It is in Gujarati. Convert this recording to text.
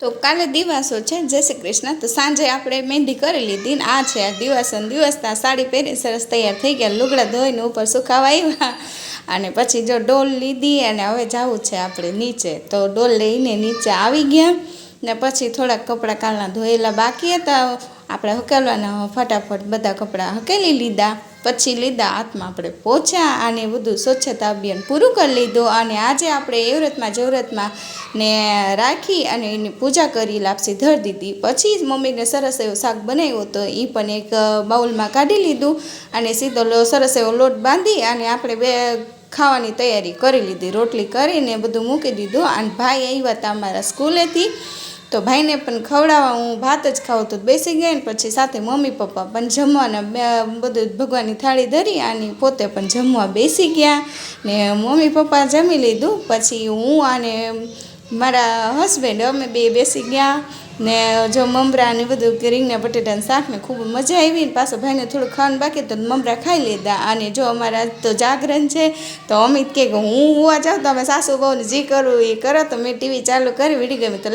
તો કાલે દિવાસો છે, જય શ્રી કૃષ્ણ। તો સાંજે આપણે મહેંદી કરી લીધી ને આ છે આ દિવાસો ને દિવસના સાડી પહેરી સરસ તૈયાર થઈ ગયા, લુગડા ધોઈને ઉપર સુકાવા આવ્યા અને પછી જો ડોલ લીધી અને હવે જવું છે આપણે નીચે। તો ડોલ લઈને નીચે આવી ગયા ને પછી થોડાક કપડાં કાલના ધોયેલા બાકી હતા આપણે હકેલવાના, ફટાફટ બધા કપડાં હકેલી લીધા। પછી લીધા હાથમાં આપણે પોછા અને બધું સ્વચ્છતા અભિયાન પૂરું કરી લીધું। અને આજે આપણે એવ્રતમાં જવ્રતમાં ને રાખી અને એની પૂજા કરી, લાપસી ધરી દીધી। પછી મમ્મીને સરસ એવો શાક બનાવ્યો તો એ પણ એક બાઉલમાં કાઢી લીધું અને સીધો સરસ એવો લોટ બાંધી અને આપણે બે ખાવાની તૈયારી કરી લીધી। રોટલી કરીને બધું મૂકી દીધું અને ભાઈ આવ્યા હતા અમારા સ્કૂલેથી, તો ભાઈને પણ ખવડાવવા, હું ભાત જ ખાઉં તો બેસી ગઈ ને પછી સાથે મમ્મી પપ્પા પણ જમવાના બધું ભગવાનની થાળી ધરી અને પોતે પણ જમવા બેસી ગયા ને મમ્મી પપ્પા જમી લીધું। પછી હું અને મારા હસબન્ડ અમે બે બેસી ગયા ને જો મમરા ને બધું રીંગણા બટેટાનું શાક ને ખૂબ મજા આવી ને પાછો ભાઈને થોડું ખાવાનું બાકી તો મમરા ખાઈ લીધા। અને જો અમારા તો જાગરણ છે તો અમિત કે હું હોવા જાઉં તો અમે સાસુ બહુને જે કરું એ કરો, તો મેં ટીવી ચાલુ કરી, વિડીયો ગમે તો